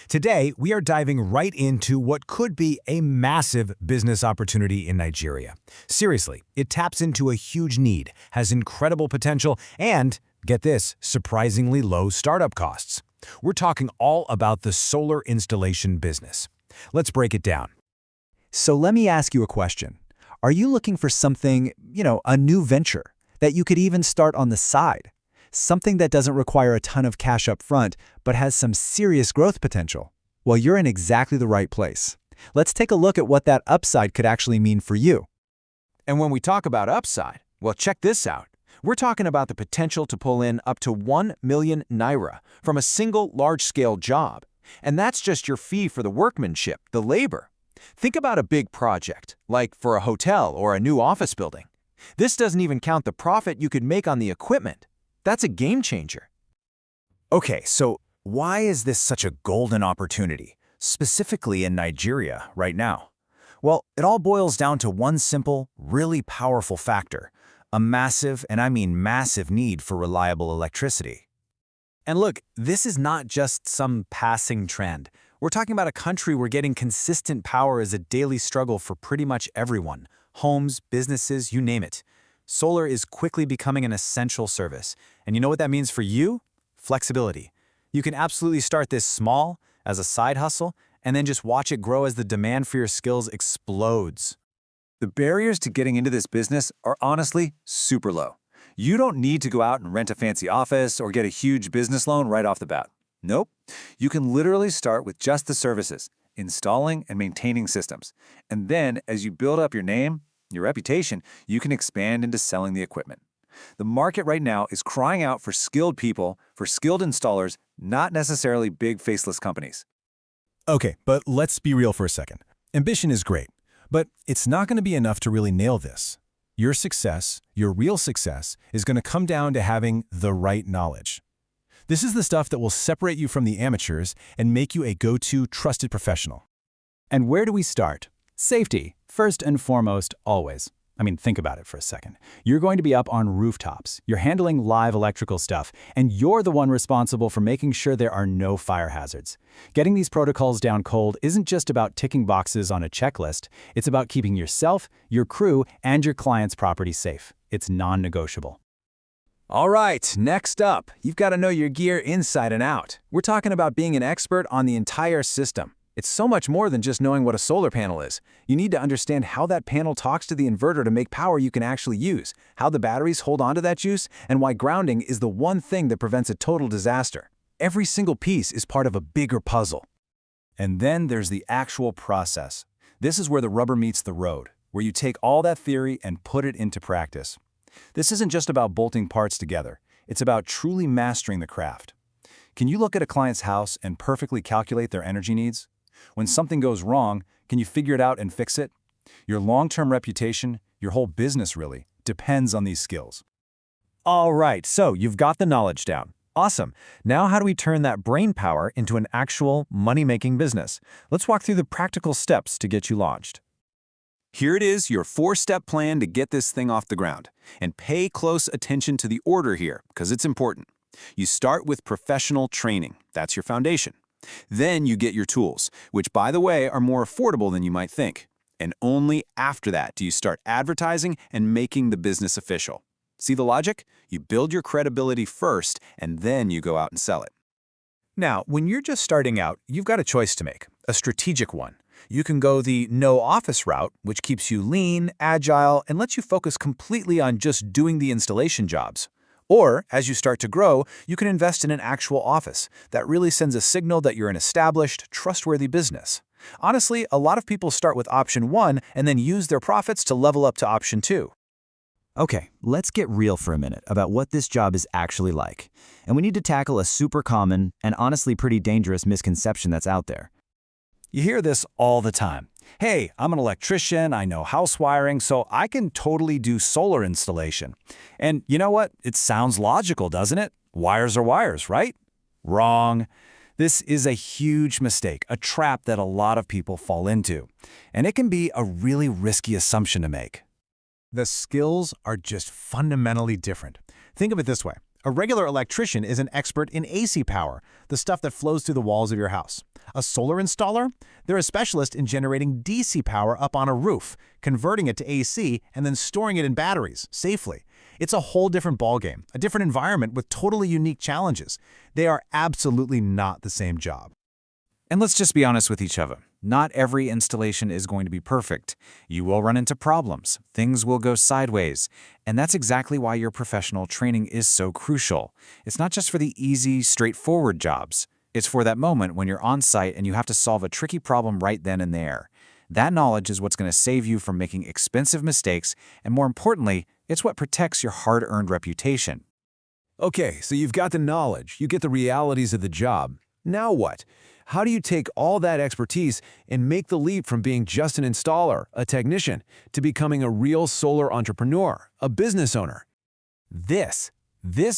Today, we are diving right into what could be a massive business opportunity in Nigeria. Seriously, it taps into a huge need, has incredible potential, and, get this, surprisingly low startup costs. We're talking all about the solar installation business. Let's break it down. So let me ask you a question. Are you looking for something, a new venture that you could even start on the side? Something that doesn't require a ton of cash up front, but has some serious growth potential? Well, you're in exactly the right place. Let's take a look at what that upside could actually mean for you. And when we talk about upside, well, check this out. We're talking about the potential to pull in up to 1 million naira from a single large-scale job. And that's just your fee for the workmanship, the labor. Think about a big project, like for a hotel or a new office building. This doesn't even count the profit you could make on the equipment. That's a game changer. Okay, so why is this such a golden opportunity, specifically in Nigeria right now? Well, it all boils down to one simple, really powerful factor: a massive, and I mean massive, need for reliable electricity. And look, this is not just some passing trend. We're talking about a country where getting consistent power is a daily struggle for pretty much everyone. Homes, businesses, you name it. Solar is quickly becoming an essential service. And you know what that means for you? Flexibility. You can absolutely start this small, as a side hustle, and then just watch it grow as the demand for your skills explodes. The barriers to getting into this business are honestly super low. You don't need to go out and rent a fancy office or get a huge business loan right off the bat. Nope. You can literally start with just the services, installing and maintaining systems. And then, as you build up your name, your reputation, you can expand into selling the equipment. The market right now is crying out for skilled people, for skilled installers, not necessarily big faceless companies. Okay, but let's be real for a second. Ambition is great, but it's not going to be enough to really nail this. Your success, your real success, is going to come down to having the right knowledge. This is the stuff that will separate you from the amateurs and make you a go-to trusted professional. And where do we start? Safety, first and foremost, always. I mean, think about it for a second. You're going to be up on rooftops, you're handling live electrical stuff, and you're the one responsible for making sure there are no fire hazards. Getting these protocols down cold isn't just about ticking boxes on a checklist, it's about keeping yourself, your crew, and your client's property safe. It's non-negotiable. All right, next up, you've got to know your gear inside and out. We're talking about being an expert on the entire system. It's so much more than just knowing what a solar panel is. You need to understand how that panel talks to the inverter to make power you can actually use, how the batteries hold onto that juice, and why grounding is the one thing that prevents a total disaster. Every single piece is part of a bigger puzzle. And then there's the actual process. This is where the rubber meets the road, where you take all that theory and put it into practice. This isn't just about bolting parts together. It's about truly mastering the craft. Can you look at a client's house and perfectly calculate their energy needs? When something goes wrong, can you figure it out and fix it? Your long-term reputation, your whole business really, depends on these skills. All right, so you've got the knowledge down. Awesome. Now how do we turn that brain power into an actual money-making business? Let's walk through the practical steps to get you launched. Here it is, your 4-step plan to get this thing off the ground. And pay close attention to the order here, because it's important. You start with professional training. That's your foundation. Then you get your tools, which, by the way, are more affordable than you might think. And only after that do you start advertising and making the business official. See the logic? You build your credibility first, and then you go out and sell it. Now, when you're just starting out, you've got a choice to make, a strategic one. You can go the no-office route, which keeps you lean, agile, and lets you focus completely on just doing the installation jobs. Or, as you start to grow, you can invest in an actual office. That really sends a signal that you're an established, trustworthy business. Honestly, a lot of people start with option 1 and then use their profits to level up to option 2. Okay, let's get real for a minute about what this job is actually like. And we need to tackle a super common and honestly pretty dangerous misconception that's out there. You hear this all the time. Hey, I'm an electrician, I know house wiring, so I can totally do solar installation. And you know what? It sounds logical, doesn't it? Wires are wires, right? Wrong. This is a huge mistake, a trap that a lot of people fall into. And it can be a really risky assumption to make. The skills are just fundamentally different. Think of it this way. A regular electrician is an expert in AC power, the stuff that flows through the walls of your house. A solar installer? They're a specialist in generating DC power up on a roof, converting it to AC, and then storing it in batteries, safely. It's a whole different ballgame, a different environment with totally unique challenges. They are absolutely not the same job. And let's just be honest with each other. Not every installation is going to be perfect. You will run into problems. Things will go sideways. And that's exactly why your professional training is so crucial. It's not just for the easy, straightforward jobs. It's for that moment when you're on site and you have to solve a tricky problem right then and there. That knowledge is what's going to save you from making expensive mistakes, and more importantly, it's what protects your hard-earned reputation. Okay, so you've got the knowledge, you get the realities of the job. Now what? How do you take all that expertise and make the leap from being just an installer, a technician, to becoming a real solar entrepreneur, a business owner? This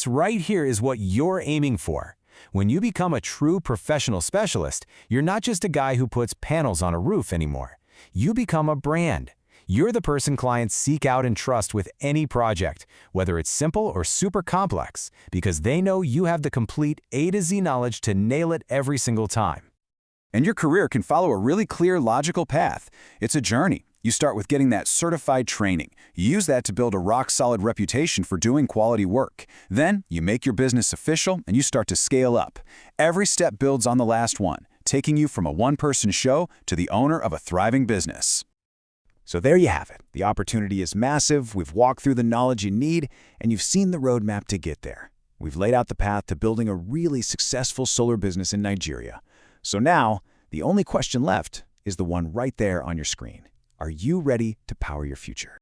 right here is what you're aiming for. When you become a true professional specialist, you're not just a guy who puts panels on a roof anymore. You become a brand. You're the person clients seek out and trust with any project, whether it's simple or super complex, because they know you have the complete A to Z knowledge to nail it every single time. And your career can follow a really clear, logical path. It's a journey. You start with getting that certified training. You use that to build a rock-solid reputation for doing quality work. Then, you make your business official and you start to scale up. Every step builds on the last one, taking you from a one-person show to the owner of a thriving business. So there you have it. The opportunity is massive, we've walked through the knowledge you need, and you've seen the roadmap to get there. We've laid out the path to building a really successful solar business in Nigeria. So now, the only question left is the one right there on your screen. Are you ready to power your future?